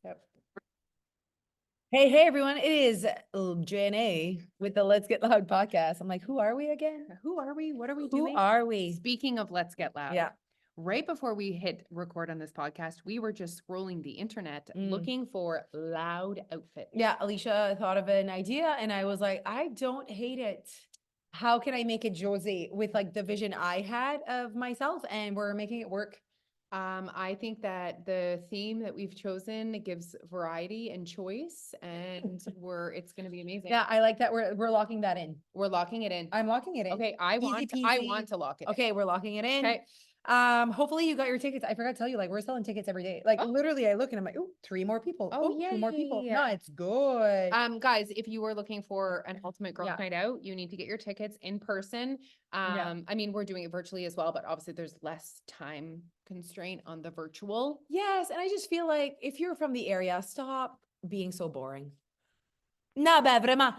Yep. Hey, everyone. It is JNA with the Let's Get Loud podcast. I'm like, who are we again? Who are we? What are we Who doing? are we? Speaking of Let's Get Loud. Yeah. Right before we hit record on this podcast, we were just scrolling the internet looking for loud outfits. Yeah. Alicia thought of an idea and I was like, I don't hate it. How can I make it Josie with like the vision I had of myself? And we're making it work. I think that the theme that we've chosen gives variety and choice, and it's going to be amazing. Yeah. I like that. We're locking that in. We're locking it in. I'm locking it in. Okay, I Easy want peasy. to lock it in. Okay, we're locking it in. Okay. Hopefully you got your tickets. I forgot to tell you, like, we're selling tickets every day. Like, Oh. literally, I look and I'm like, oh, 3 more people. Oh, 2 more people. yay. No, it's good. Guys, if you were looking for an ultimate girls Yeah. night out, you need to get your tickets in person. Yeah. I mean, we're doing it virtually as well, but obviously there's less time constraint on the virtual. Yes, and I just feel like if you're from the area, stop being so boring. No, but vraiment.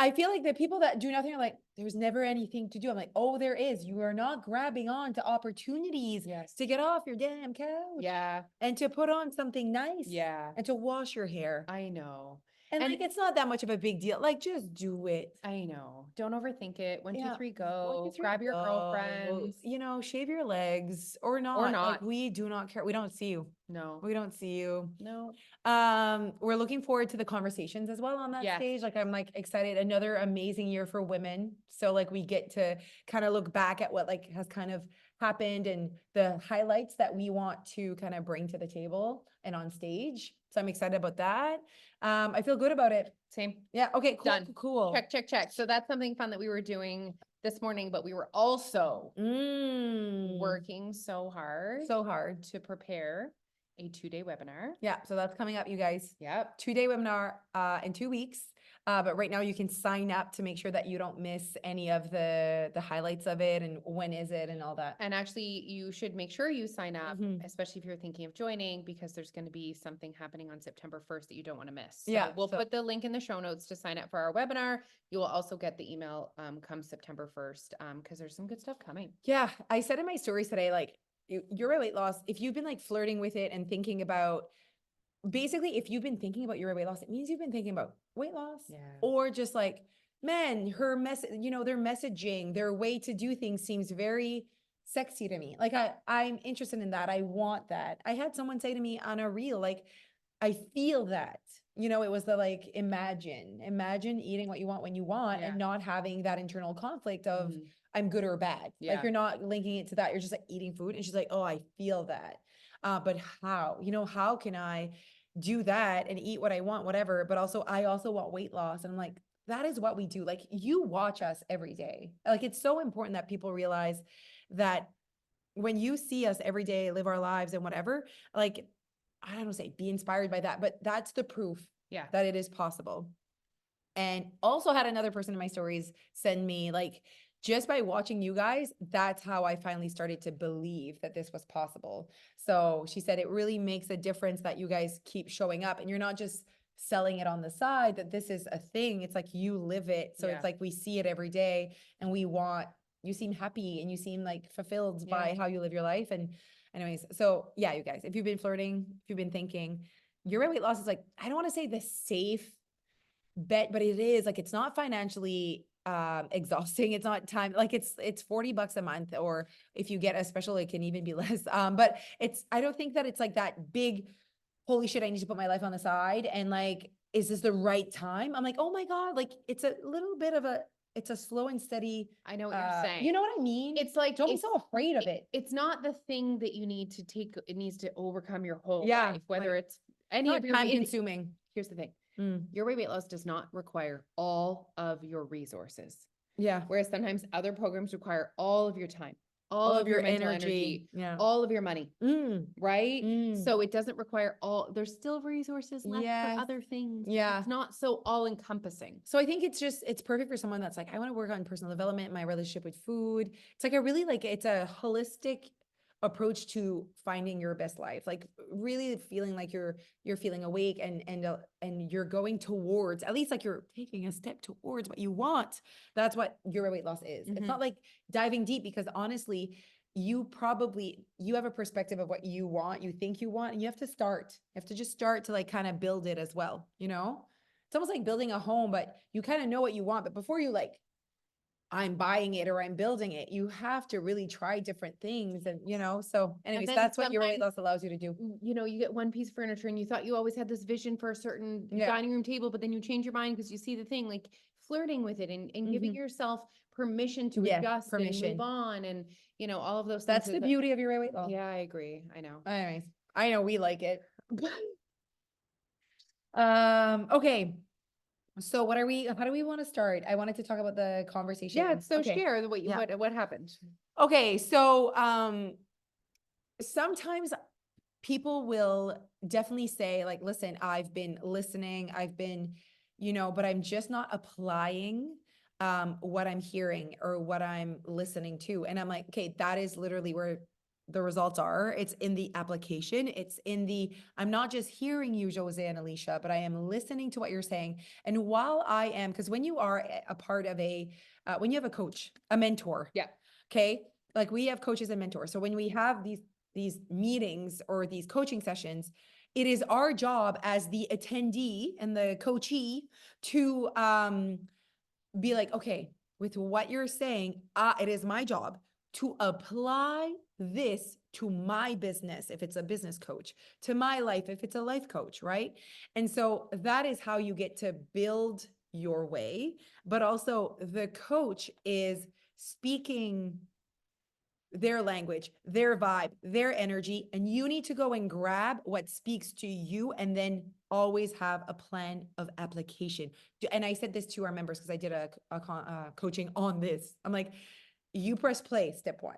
I feel like the people that do nothing are like, there's never anything to do. I'm like, oh, there is. You are not grabbing on to opportunities Yes. to get off your damn couch. Yeah. And to put on something nice. Yeah. And to wash your hair. I know. And And like, it's not that much of a big deal. Like, just do it. I know. Don't overthink it. One, two, Yeah. three, 1, go. 2, 3, Grab your go. girlfriends. You know, shave your legs or not. Like, not. we do not care. We don't see you. No. We don't see you. No. We're looking forward to the conversations as well on that Yes. stage. Like, I'm like excited. Another amazing year for women. So like we get to kind of look back at what like has kind of happened and the highlights that we want to kind of bring to the table and on stage. So I'm excited about that. I feel good about it. Same. Yeah. Okay. Cool. Done. Cool. Check. So that's something fun that we were doing this morning, but we were also working so hard So hard. to prepare a 2-day webinar. Yeah. So that's coming up, you guys. Yep. 2-day webinar in 2 weeks. But right now you can sign up to make sure that you don't miss any of the highlights of it and when is it and all that. And actually, you should make sure you sign up, Mhm. especially if you're thinking of joining, because there's going to be something happening on September 1st that you don't want to miss. So Yeah, we'll so- put the link in the show notes to sign up for our webinar. You will also get the email come September 1st because there's some good stuff coming. Yeah, I said in my stories today, like your weight loss, if you've been like flirting with it and thinking about, basically, if you've been thinking about your weight loss, it means you've been thinking about weight loss. Yeah. Or just like, man, her message, their messaging, their way to do things seems very sexy to me. Like I'm interested in that. I want that. I had someone say to me on a reel, like, I feel that. It was the like, imagine eating what you want when you want Yeah. and not having that internal conflict of Mhm. I'm good or bad. Yeah. Like you're not linking it to that. You're just like eating food. And she's like, oh, I feel that. But how? How can I do that and eat what I want, whatever? But also, I also want weight loss. And I'm like, that is what we do. Like you watch us every day. Like it's so important that people realize that when you see us every day, live our lives and whatever, like, I don't say be inspired by that, but that's the proof Yeah. that it is possible. And also had another person in my stories send me like, just by watching you guys, that's how I finally started to believe that this was possible. So she said it really makes a difference that you guys keep showing up and you're not just selling it on the side, that this is a thing. It's like you live it. So Yeah. it's like we see it every day and you seem happy and you seem like fulfilled Yeah. by how you live your life. And anyways, so yeah, you guys, if you've been flirting, if you've been thinking, your weight loss is like, I don't want to say the safe bet, but it is like, it's not financially exhausting. It's not time, like it's $40 a month, or if you get a special, it can even be less. But I don't think that it's like that big, holy shit, I need to put my life on the side. And like, is this the right time? I'm like, oh my God, like it's a little bit of it's a slow and steady. I know what you're saying. You know what I mean? It's like, Don't be so afraid of it. It's not the thing that you need to take. It needs to overcome your whole Yeah, life, whether like, it's any Not of your time consuming. Here's the thing. Mm, Your weight loss does not require all of your resources. yeah. Whereas sometimes other programs require all of your time, all All of your mental energy, Yeah. all of your money, right? Mm. So it doesn't require there's still resources left Yes. for other things. Yeah. It's not so all encompassing. So I think it's perfect for someone that's like, I want to work on personal development, my relationship with food. It's like it's a holistic approach to finding your best life, like really feeling like you're feeling awake and you're going towards, at least like you're taking a step towards what you want. That's what your weight loss is. Mhm. It's not like diving deep, because honestly, you have a perspective of what you want, you think you want, and you have to start. You have to just start to like kind of build it as well, you know? It's almost like building a home, but you kind of know what you want, but before you like, I'm buying it or I'm building it, you have to really try different things and, you know, so anyways, then that's what your weight sometimes- loss allows you to do. You know, you get one piece of furniture and you thought you always had this vision for a certain Yeah. dining room table, but then you change your mind because you see the thing, like flirting with it and giving Mhm. yourself permission to Yeah, adjust and permission. move on and, you know, all of those things. That's the beauty of your weight loss. Yeah, I agree. I know. Anyways, I know we like it. Okay. So how do we want to start? I wanted to talk about the conversation. Yeah, so Okay. share Yeah. what happened. Okay, so sometimes people will definitely say like, listen, I've been listening, I've been, you know, but I'm just not applying what I'm hearing or what I'm listening to. And I'm like, okay, that is literally where the results are. It's in the application. It's in the, I'm not just hearing you, Jose and Alicia, but I am listening to what you're saying. And while I am, because when you are a part of when you have a coach, a mentor, Yeah. okay, like we have coaches and mentors. So when we have these meetings or these coaching sessions, it is our job as the attendee and the coachee to be like, okay, with what you're saying, it is my job to apply this to my business, if it's a business coach, to my life, if it's a life coach, right? And so that is how you get to build your way. But also, the coach is speaking their language, their vibe, their energy, and you need to go and grab what speaks to you and then always have a plan of application. And I said this to our members because I did a coaching on this. I'm like, you press play, step one.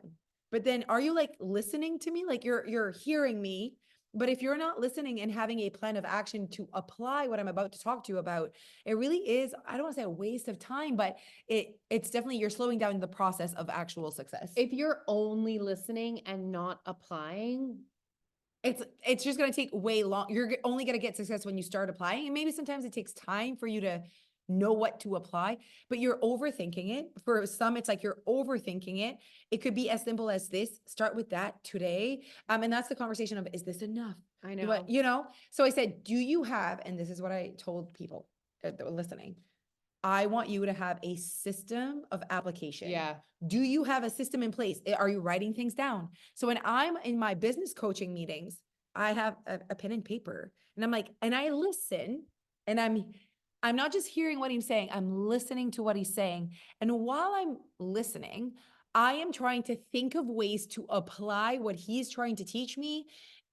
But then are you like listening to me? Like you're hearing me, but if you're not listening and having a plan of action to apply what I'm about to talk to you about, it really is, I don't want to say a waste of time, but it's definitely, you're slowing down the process of actual success. If you're only listening and not applying, It's just going to take way long. You're only going to get success when you start applying. And maybe sometimes it takes time for you to know what to apply, but you're overthinking it. For some, it's like you're overthinking it. It could be as simple as this. Start with that today. And that's the conversation of, is this enough? I Do know. you know? So I said, do you have, and this is what I told people that were listening, I want you to have a system of application. Yeah. Do you have a system in place? Are you writing things down? So when I'm in my business coaching meetings, I have a pen and paper and I'm like, and I listen and I'm not just hearing what he's saying, I'm listening to what he's saying. And while I'm listening, I am trying to think of ways to apply what he's trying to teach me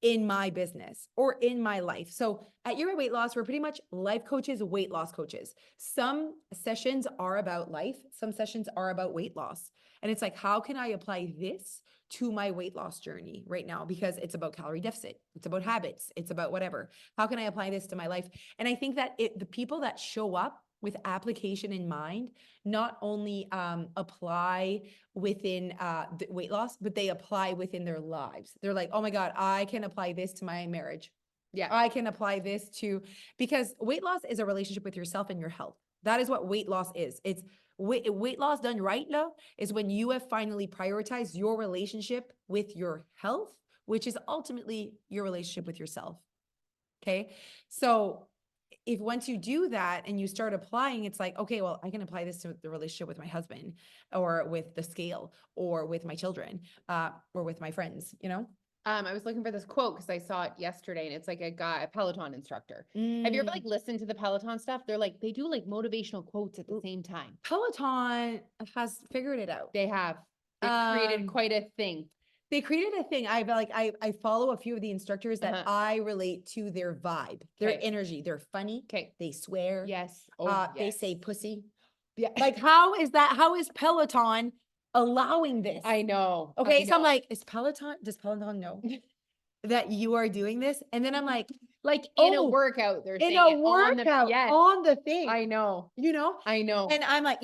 in my business or in my life. So at Your Weight Loss, we're pretty much life coaches, weight loss coaches. Some sessions are about life, some sessions are about weight loss. And it's like, how can I apply this to my weight loss journey right now? Because it's about calorie deficit, it's about habits, it's about whatever. How can I apply this to my life? And I think that the people that show up with application in mind, not only apply within the weight loss, but they apply within their lives. They're like, oh my God, I can apply this to my marriage. Yeah. I can apply this to, because weight loss is a relationship with yourself and your health. That is what weight loss is. It's weight loss done right now is when you have finally prioritized your relationship with your health, which is ultimately your relationship with yourself. Okay. So if once you do that and you start applying, it's like, okay, well, I can apply this to the relationship with my husband or with the scale or with my children or with my friends, you know? I was looking for this quote because I saw it yesterday and it's like a guy, a Peloton instructor. Have you ever like listened to the Peloton stuff? They're like, they do like motivational quotes at the same time. Peloton has figured it out. They have. They've created quite a thing. They created a thing. I follow a few of the instructors that I relate to their vibe, their Okay. energy. They're funny. Okay. They swear. Yes. They yes. say pussy. Yeah. Like, how is that? How is Peloton allowing this? I know. Okay. I So I'm know. like, does Peloton know that you are doing this? And then I'm like, in a workout, they're in saying a it on the, workout yes, on the thing, I know. you know? I know. And I'm like,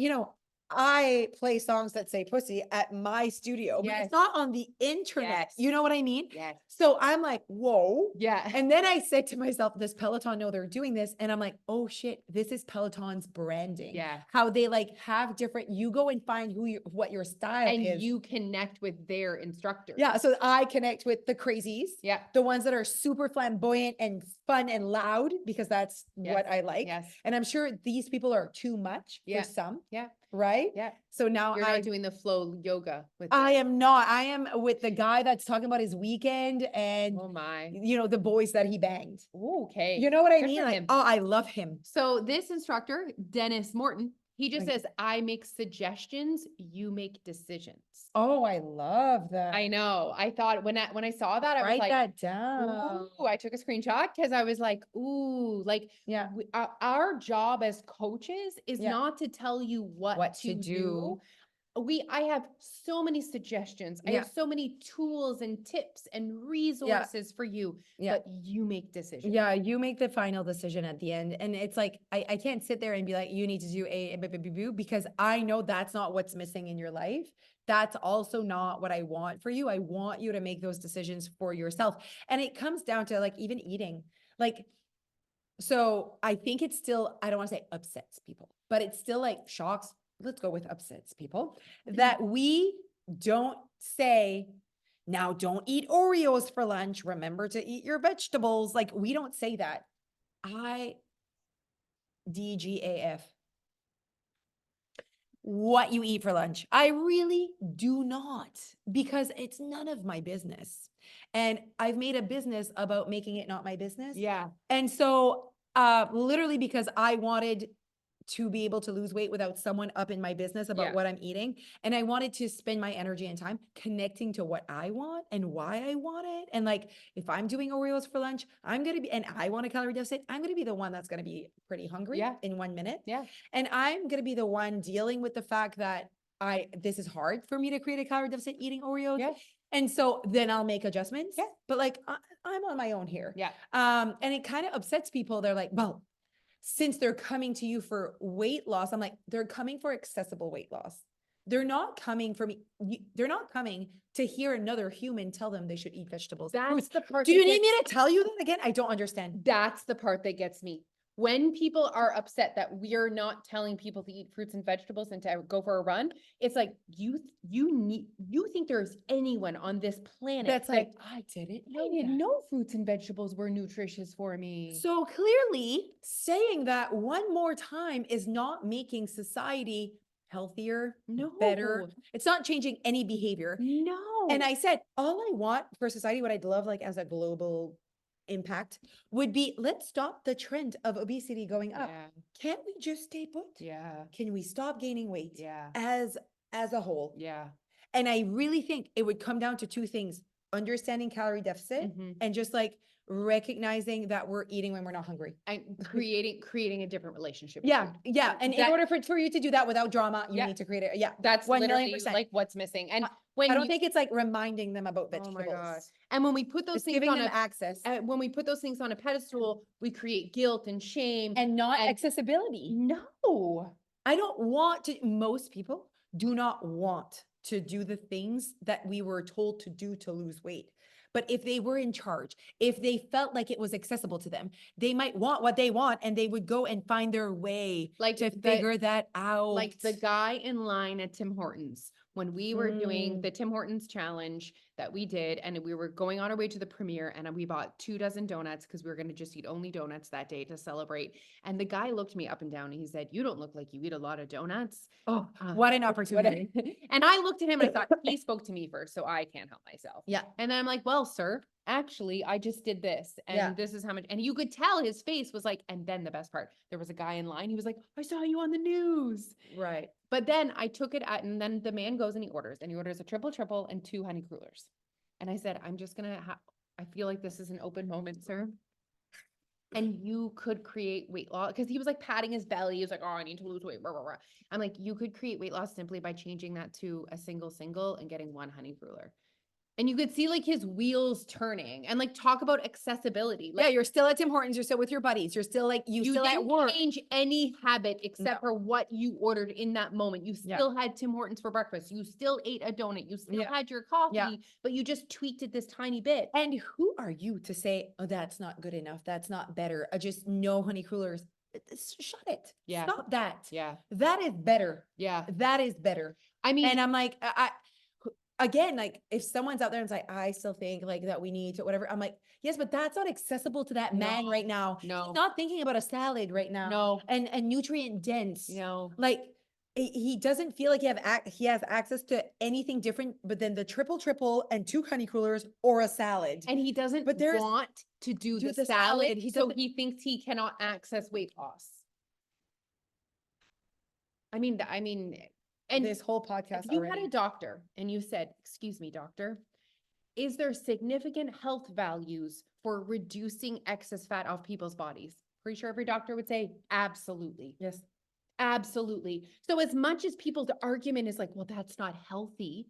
I play songs that say pussy at my studio, but Yes. it's not on the internet. Yes. You know what I mean? Yes. So I'm like, whoa. Yeah. And then I said to myself, does Peloton know they're doing this? And I'm like, oh shit, this is Peloton's branding. Yeah. How they like have different, you go and find what your style And is. you connect with their instructors. Yeah. So I connect with the crazies. Yeah. The ones that are super flamboyant and fun and loud, because that's Yes. what I like. Yes. And I'm sure these people are too much Yeah. for some. Yeah. Right. Yeah. So now You're not doing the flow yoga with I them. am not. I am with the guy that's talking about his weekend and, Oh my. the boys that he banged. Okay. You know what I Good mean? for Like, him. oh, I love him. So this instructor, Dennis Morton, he just Right. says, I make suggestions, you make decisions. Oh, I love that. I know. I thought when I saw that, I was Write like, that down. ooh, I took a screenshot because I was like, ooh, like Yeah. our job as coaches is Yeah. not to tell you what to do. I have so many suggestions. I Yeah. have so many tools and tips and resources for you, Yeah. but you make decisions. Yeah, you make the final decision at the end. And it's like, I can't sit there and be like, you need to do A, B, B, B, B, because I know that's not what's missing in your life. That's also not what I want for you. I want you to make those decisions for yourself. And it comes down to like even eating. Like, so I think it's still, I don't want to say upsets people, but it's still like shocks. Let's go with upsets people that we don't say, now don't eat Oreos for lunch. Remember to eat your vegetables. Like we don't say that. DGAF. What you eat for lunch. I really do not, because it's none of my business. And I've made a business about making it not my business. Yeah. And so literally because I wanted to be able to lose weight without someone up in my business about Yeah. what I'm eating. And I wanted to spend my energy and time connecting to what I want and why I want it. And like, if I'm doing Oreos for lunch, I'm going to be, and I want a calorie deficit, I'm going to be the one that's going to be pretty hungry Yeah. in 1 minute. Yeah. And I'm going to be the one dealing with the fact that this is hard for me to create a calorie deficit eating Oreos. Yeah. And so then I'll make adjustments. Yeah. But like, I'm on my own here. Yeah. And it kind of upsets people. They're like, well, since they're coming to you for weight loss, I'm like, they're coming for accessible weight loss. They're not coming for me. They're not coming to hear another human tell them they should eat vegetables. That's the part. Do that you need me gets- to tell you that again? I don't understand. That's the part that gets me. When people are upset that we're not telling people to eat fruits and vegetables and to go for a run, it's like you think there's anyone on this planet That's like, I didn't know I didn't that. know fruits and vegetables were nutritious for me. So clearly saying that one more time is not making society healthier, better. No. It's not changing any behavior. No. And I said, all I want for society, what I'd love like as a global impact would be, let's stop the trend of obesity going up. Yeah. Can't we just stay put? Yeah. Can we stop gaining weight Yeah. as a whole? Yeah. And I really think it would come down to two things: understanding calorie deficit Mhm. and just like recognizing that we're eating when we're not hungry. And creating a different relationship. with Yeah. food. Yeah. And in That- order for you to do that without drama, you Yeah. need to create it. Yeah. That's 1 literally million %. like what's missing. And when I don't you- think it's like reminding them about Oh vegetables. my God. And when we put those It's things giving on them a access when we put those things on a pedestal, we create guilt and shame. and not and- accessibility. No. I don't want to, most people do not want to do the things that we were told to do to lose weight. But if they were in charge, if they felt like it was accessible to them, they might want what they want and they would go and find their way Like to the- figure that out. Like the guy in line at Tim Hortons, when we were doing Mm. the Tim Hortons challenge that we did, and we were going on our way to the premiere, and we bought 24 donuts because we were going to just eat only donuts that day to celebrate. And the guy looked me up and down and he said, "You don't look like you eat a lot of donuts." Oh, Uh, what an What a- opportunity. and I looked at him and I thought, he spoke to me first, so I can't help myself. Yeah. And then I'm like, well, sir, actually, I just did this. And Yeah. this is how much. And you could tell his face was like, and then the best part, there was a guy in line. He was like, I saw you on the news. Right. But then I took it at, and then the man goes and he orders a triple and 2 honey crullers. And I said, I'm just gonna I feel like this is an open moment, sir. And you could create weight loss, because he was like patting his belly. He was like, oh, I need to lose weight. Rah, rah, rah. I'm like, you could create weight loss simply by changing that to a single and getting 1 honey cruller. And you could see like his wheels turning and like talk about accessibility. Yeah, Like you're still at Tim Hortons, you're still with your buddies, you're still like, you you still at didn't work. change any habit except No. for what you ordered in that moment. You Yeah. still had Tim Hortons for breakfast. You still ate a donut. You still Yeah. had your coffee, but you just tweaked it this tiny bit. And who are you to say, oh, that's not good enough, that's not better, just no honey crullers? Shut it. Yeah. Stop that. Yeah. That is better. Yeah. That is better. I mean, And I'm like, again, like if someone's out there and it's like, I still think like that we need to whatever, I'm like, yes, but that's not accessible to that man right now. no. He's not thinking about a salad right now. No. And nutrient dense. No. Like he doesn't feel like he has access to anything different but then the triple and 2 honey crullers or a salad. And he doesn't But there's- want to do do the the salad. salad. He So doesn't- he thinks he cannot access weight loss. I mean, and This whole podcast if you had already. a doctor and you said, excuse me, doctor, is there significant health values for reducing excess fat off people's bodies? Pretty sure every doctor would say, absolutely. Yes. Absolutely. So as much as people's argument is like, well, that's not healthy.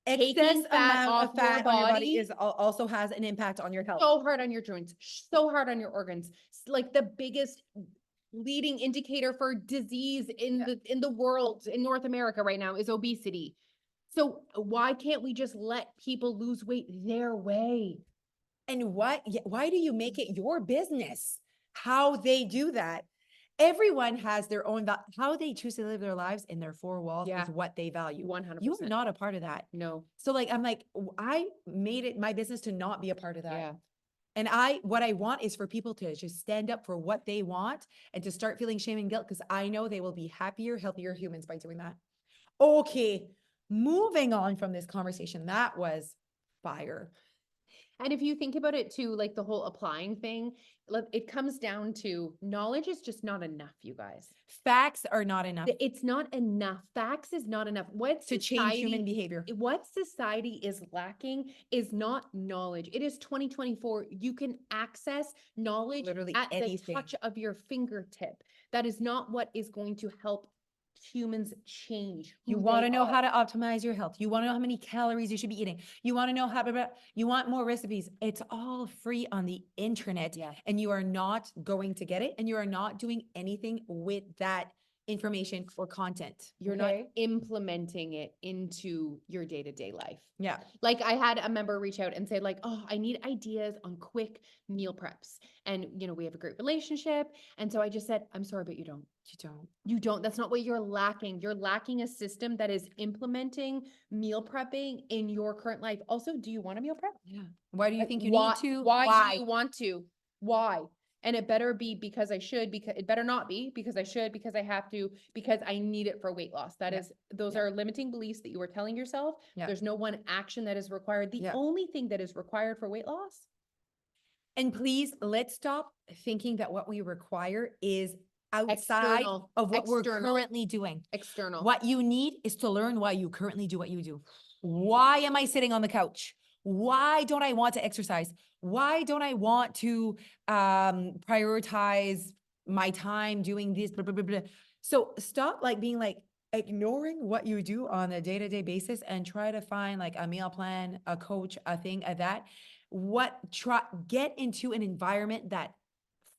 Excess Taking fat amount off of your fat on your body body is also has an impact on your health. So hard on your joints, so hard on your organs. Like the biggest leading indicator for disease in the world, in North America right now, is obesity. So why can't we just let people lose weight their way? And why do you make it your business how they do that? Everyone has their own how they choose to live their lives in their 4 walls Yeah. is what they value. 100%. You're not a part of that. No. So like, I'm like, I made it my business to not be a part of that. Yeah. And what I want is for people to just stand up for what they want and to start feeling shame and guilt because I know they will be happier, healthier humans by doing that. Okay, moving on from this conversation. That was fire. And if you think about it too, like the whole applying thing, it comes down to knowledge is just not enough, you guys. Facts are not enough It's not enough. Facts is not enough. What to change human behavior. What society is lacking is not knowledge. It is 2024. You can access knowledge Literally at anything. the touch of your fingertip. That is not what is going to help humans change. You who want they to know are. how to optimize your health. You want to know how many calories you should be eating. You want to know how to, you want more recipes. It's all free on the internet. Yeah. And you are not going to get it. And you are not doing anything with that information or content. You're okay? not implementing it into your day-to-day life. Yeah. Like I had a member reach out and say like, oh, I need ideas on quick meal preps. And, we have a great relationship. And so I just said, I'm sorry, but you don't. You don't. That's not what you're lacking. You're lacking a system that is implementing meal prepping in your current life. Also, do you want a meal prep? Yeah. Why do you think you Why- need to? Why do you want to? Why? And it better be because I should, because it better not be because I should, because I have to, because I need it for weight loss. Yeah. Those Yeah. are limiting beliefs that you are telling yourself. Yeah. There's no one action that is required. The Yeah. only thing that is required for weight loss. And please, let's stop thinking that what we require is outside External. of what we're External. currently doing. External. What you need is to learn why you currently do what you do. Why am I sitting on the couch? Why don't I want to exercise? Why don't I want to prioritize my time doing this? Blah, blah, blah, blah. So stop being ignoring what you do on a day-to-day basis and try to find a meal plan, a coach, a thing, a that. Get into an environment that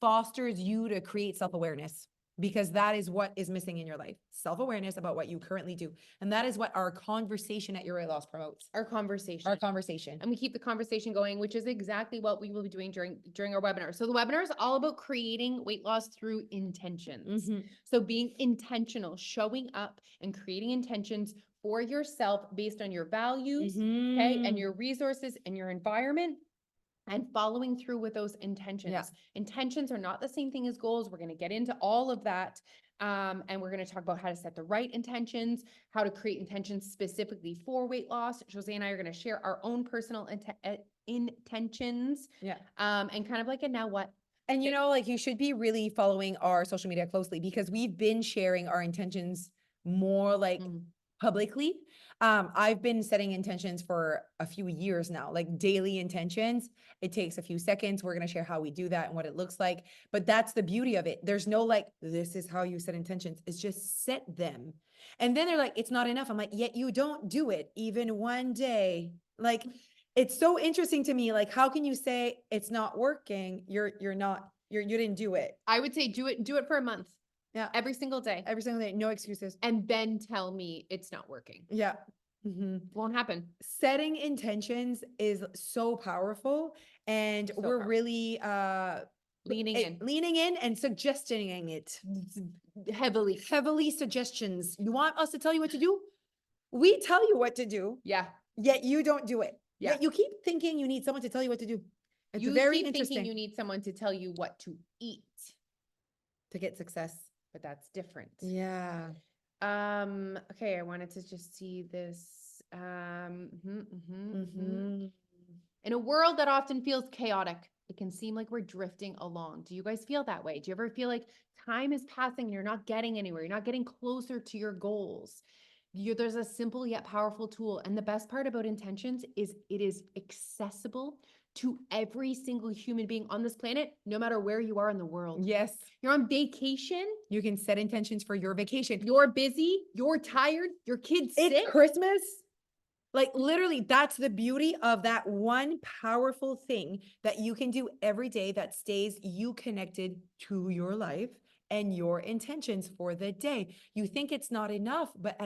fosters you to create self-awareness, because that is what is missing in your life. Self-awareness about what you currently do. And that is what our conversation at Your Weight Loss promotes. Our conversation. Our conversation. And we keep the conversation going, which is exactly what we will be doing during our webinar. So the webinar is all about creating weight loss through intentions. Mhm. So being intentional, showing up and creating intentions for yourself based on your values, okay, and Mhm. your resources and your environment, and following through with those intentions. Yeah. Intentions are not the same thing as goals. We're going to get into all of that. And we're going to talk about how to set the right intentions, how to create intentions specifically for weight loss. Jose and I are going to share our own personal intentions. Yeah. And kind of like a now what? And you should be really following our social media closely, because we've been sharing our intentions more publicly. I've been setting intentions for a few years now, daily intentions. It takes a few seconds. We're going to share how we do that and what it looks like. But that's the beauty of it. There's no this is how you set intentions. It's just set them. And then they're like, it's not enough. I'm like, yet you don't do it even one day. Like, it's so interesting to me. Like, how can you say it's not working? You didn't do it. I would say do it for a month, Yeah. every single day, Every single day, no excuses. and then tell me it's not working. Yeah. Mhm. Won't happen. Setting intentions is so powerful, and So we're powerful. really Leaning in and suggesting it. heavily. Heavily suggestions. You want us to tell you what to do? We tell you what to do, Yeah. yet you don't do it. Yeah. Yet you keep thinking you need someone to tell you what to do. It's You very keep interesting thinking you need someone to tell you what to eat, to get success. but that's different. Yeah. Okay, I wanted to just see this. Mhm. In a world that often feels chaotic, it can seem like we're drifting along. Do you guys feel that way? Do you ever feel like time is passing and you're not getting anywhere? You're not getting closer to your goals. There's a simple yet powerful tool. And the best part about intentions is it is accessible to every single human being on this planet, no matter where you are in the world. Yes. You're on vacation, You can set intentions for your vacation. you're busy, you're tired, your kid's It's sick. Christmas. Like, literally, that's the beauty of that one powerful thing that you can do every day that stays you connected to your life and your intentions for the day. You think it's not enough, but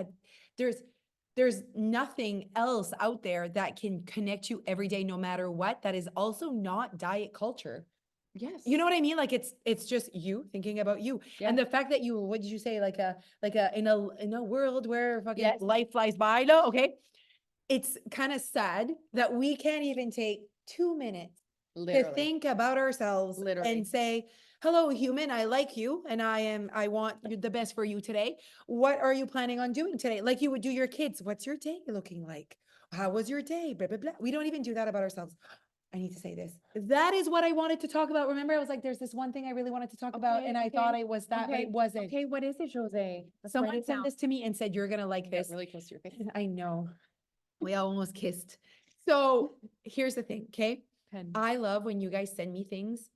there's nothing else out there that can connect you every day, no matter what. That is also not diet culture. Yes. You know what I mean? Like, it's just you thinking about you. And Yeah. the fact that you, what did you say? Like in a world where fucking Yes. life flies by. No, okay. It's kind of sad that we can't even take 2 minutes to Literally. think about ourselves Literally. and say, hello, human, I like you and I want you the best for you today. What are you planning on doing today? Like you would do your kids. What's your day looking like? How was your day? Blah, blah, blah. We don't even do that about ourselves. I need to say this. That is what I wanted to talk about. Remember, I was like, there's this one thing I really wanted to talk about, Okay, and I okay, thought it was that, but Okay. it wasn't. Okay, what is it, Jose? Let's write Someone it sent down. this to me and said, you're gonna like You got this. really close to your face. I know. We almost kissed. So here's the thing, okay? Pen. I love when you guys send me things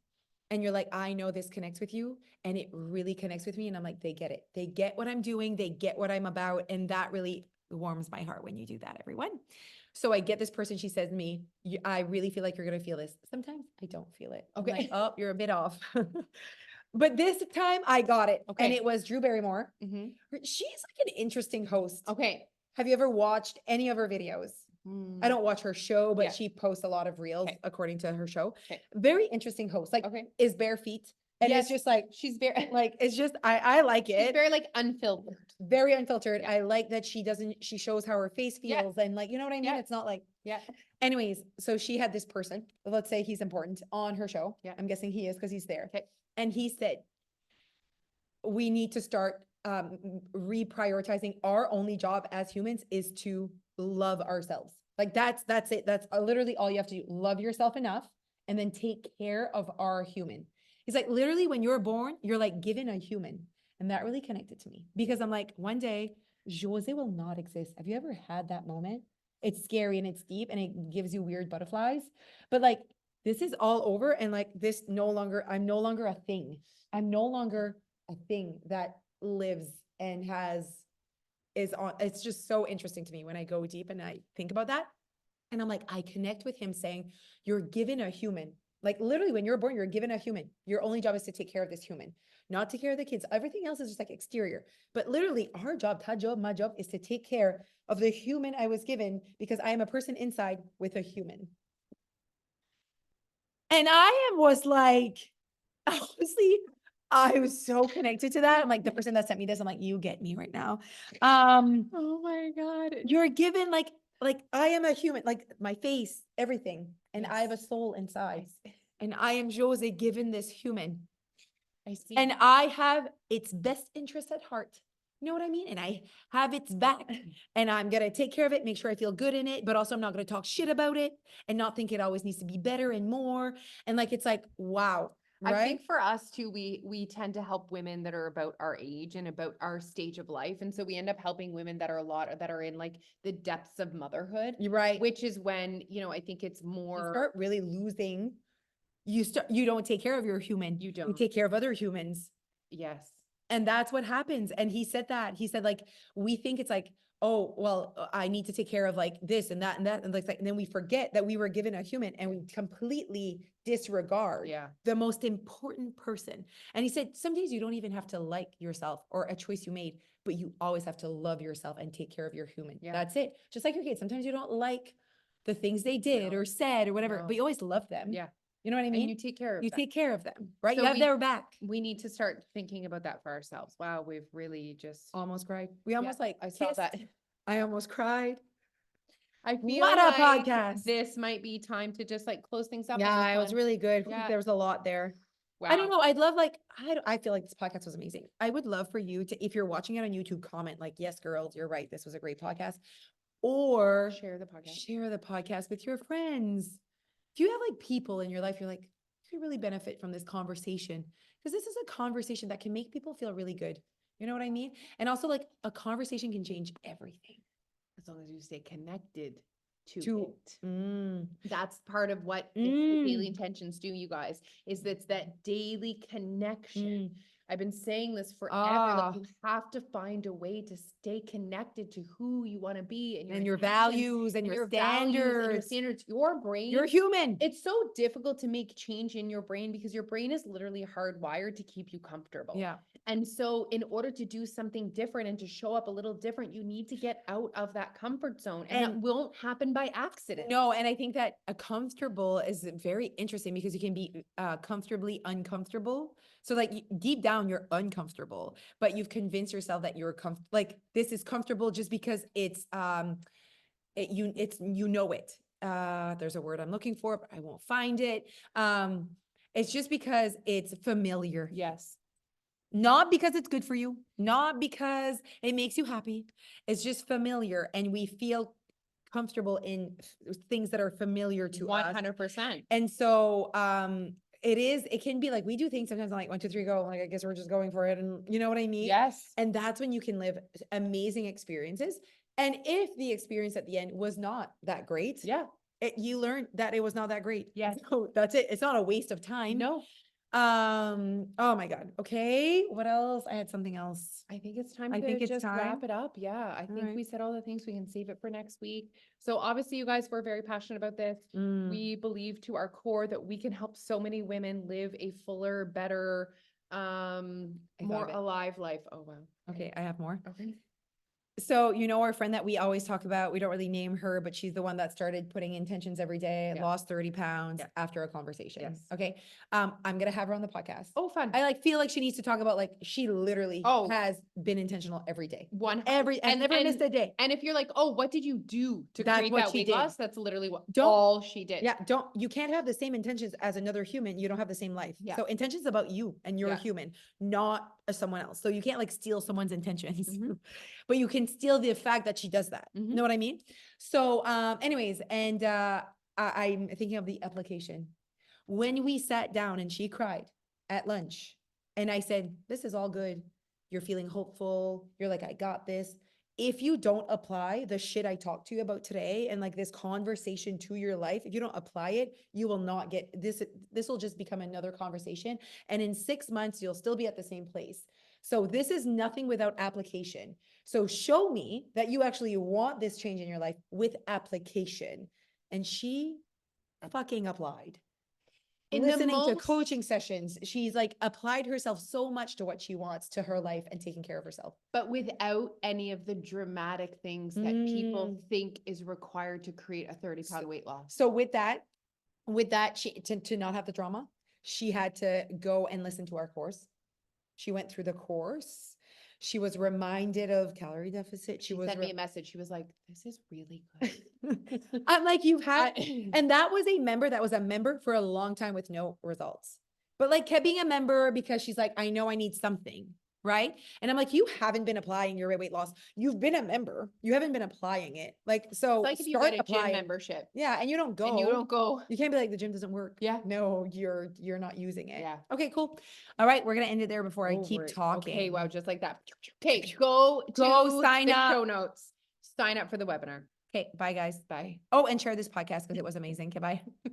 and you're like, I know this connects with you, and it really connects with me. And I'm like, they get it. They get what I'm doing. They get what I'm about. And that really warms my heart when you do that, everyone. So I get this person, she says to me, I really feel like you're going to feel this. Sometimes I don't feel it. I'm like, Okay. oh, you're a bit off. But this time I got it. And Okay. it was Drew Barrymore. Mhm. She's like an interesting host. Okay. Have you ever watched any of her videos? I don't watch her show, but Yeah. she posts a lot of reels Okay. according to her show. Okay. Very interesting host. Like, Okay. is bare feet. And Yes. it's just like, She's very like, it's just, I like she's it. very like unfiltered. Very unfiltered. Yeah. I like that she shows how her face Yeah. feels and like, you know what I mean? Yeah. It's not like, Yeah. anyways, so she had this person, let's say he's important on her show. Yeah. I'm guessing he is because he's there. Okay. And he said, we need to start reprioritizing. Our only job as humans is to love ourselves. Like that's it. That's literally all you have to do. Love yourself enough and then take care of our human. He's like, literally when you're born, you're like given a human. And that really connected to me because I'm like, one day Jose will not exist. Have you ever had that moment? It's scary and it's deep and it gives you weird butterflies, but like, this is all over. And like this I'm no longer a thing. I'm no longer a thing that lives and is on. It's just so interesting to me when I go deep and I think about that. And I'm like, I connect with him saying, you're given a human. Like literally when you're born, you're given a human. Your only job is to take care of this human, not take care of the kids. Everything else is just like exterior. But literally our job, my job is to take care of the human I was given because I am a person inside with a human. And was like, honestly, I was so connected to that. I'm like, the person that sent me this, I'm like, you get me right now. Oh my God. You're given like I am a human, like my face, everything. And I have a Yes. soul inside. Yes. And I am Jose given this human. I see. And I have its best interest at heart. You know what I mean? And I have its back and I'm going to take care of it, make sure I feel good in it, but also I'm not going to talk shit about it and not think it always needs to be better and more. And like, it's like, wow. I Right? think for us too, we tend to help women that are about our age and about our stage of life. And so we end up helping women that are in like the depths of motherhood, You're right. which is when, I think it's You more, start really losing. You don't take care of your human. You You don't. take care of other humans. yes. And that's what happens. And he said that. He said, like, we think it's like, oh, well, I need to take care of like this and that and that. And like, and then we forget that we were given a human and we completely disregard Yeah. the most important person. And he said, some days you don't even have to like yourself or a choice you made, but you always have to love yourself and take care of your human. Yeah. That's it. Just like your kids. Sometimes you don't like the things they did No. or said or whatever, No. but you always love them. Yeah. You know what I And mean? you take care of You them. take care of them, right? So You have we- their back. We need to start thinking about that for ourselves. Wow, we've really just. Almost cried. We almost like I saw kissed. that. I almost cried. I feel What a like podcast. this might be time to just like close things up. on Yeah, this it was one. really good. Yeah. There was a lot there. Wow. I don't know. I'd love like I feel like this podcast was amazing. I would love for you to, if you're watching it on YouTube, comment like, yes, girls, you're right. This was a great podcast. Or Share the podcast. share the podcast with your friends. If you have like people in your life, you're like, you could really benefit from this conversation. Because this is a conversation that can make people feel really good. You know what I mean? And also like a conversation can change everything. As long as you stay connected to To- it. Mm. That's part of what the daily intentions do, you guys, is that's that daily connection. Mm. I've been saying this forever. Ah. Like you have to find a way to stay connected to who you want to be And your intentions values and and your values and your standards. standards. Your brain. You're human. It's so difficult to make change in your brain because your brain is literally hardwired to keep you comfortable. Yeah. And so in order to do something different and to show up a little different, you need to get out of that comfort zone. And that And- won't happen by accident. No, and I think that a comfortable is very interesting because you can be comfortably uncomfortable. So like deep down you're uncomfortable, but you've convinced yourself that you're like this is comfortable just because it's you know it. There's a word I'm looking for, but I won't find it. It's just because it's familiar. Yes. Not because it's good for you, not because it makes you happy. It's just familiar and we feel comfortable in things that are familiar to us. 100%. And so it can be like we do things sometimes I'm like 1, 2, 3, go. Like I guess we're just going for it. And you know what I mean? Yes. And that's when you can live amazing experiences. And if the experience at the end was not that great, Yeah. you learned that it was not that great. Yes. So that's it. It's not a waste of time. No. Oh my God. Okay. What else? I had something else. I think it's time I to think it's just time. wrap it up. Yeah. I think right. we said all the things. We can save it for next week. So obviously you guys were very passionate about this. Mm. We believe to our core that we can help so many women live a fuller, better, thought more of it. alive life. Oh, wow. Okay. I have more. Okay. So, you know, our friend that we always talk about, we don't really name her, but she's the one that started putting intentions every day, Yeah. lost 30 pounds Yeah. after a conversation. Yes. Okay. I'm going to have her on the podcast. Oh, fun. I feel like she needs to talk about like, she literally Oh. has been intentional every day. One. I've And- never missed a day. And if you're like, oh, what did you do to That's create what that she weight did. loss? That's literally what Don't- all she did. Yeah. You can't have the same intentions as another human. You don't have the same life. Yeah. So intentions about you and you're a Yeah. human, not someone else. So you can't like steal someone's intentions, Mhm. but you can steal the fact that she does that. Mhm. Know what I mean? So, anyways, and, I'm thinking of the application. When we sat down and she cried at lunch and I said, this is all good. You're feeling hopeful. You're like, I got this. If you don't apply the shit I talked to you about today and like this conversation to your life, if you don't apply it, you will not get this. This will just become another conversation. And in 6 months, you'll still be at the same place. So this is nothing without application. So show me that you actually want this change in your life with application. And she fucking applied. In the Listening to most- coaching sessions, she's like applied herself so much to what she wants to her life and taking care of herself. But without any of the dramatic things that people Mm. think is required to create a 30-pound weight loss. So with that, she to not have the drama, she had to go and listen to our course. She went through the course. She was reminded of calorie deficit. She was sent me re- a message. She was like, this is really good. I'm like, you've had, I- and that was a member for a long time with no results, but like kept being a member because she's like, I know I need something. Right. And I'm like, you haven't been applying your weight loss. You've been a member. You haven't been applying it. Like, so It's like if you start get a gym applying. membership Yeah. And you don't go. and you don't go. You can't be like, the gym doesn't work. Yeah. No, you're not using it. Yeah. Okay, cool. All right. We're going to end it there before I keep Over it. talking. Okay, wow, just like that. Okay, go sign the up. show notes. Sign up for the webinar. Okay. Bye guys. Bye. Oh, and share this podcast because it was amazing. Okay. Bye.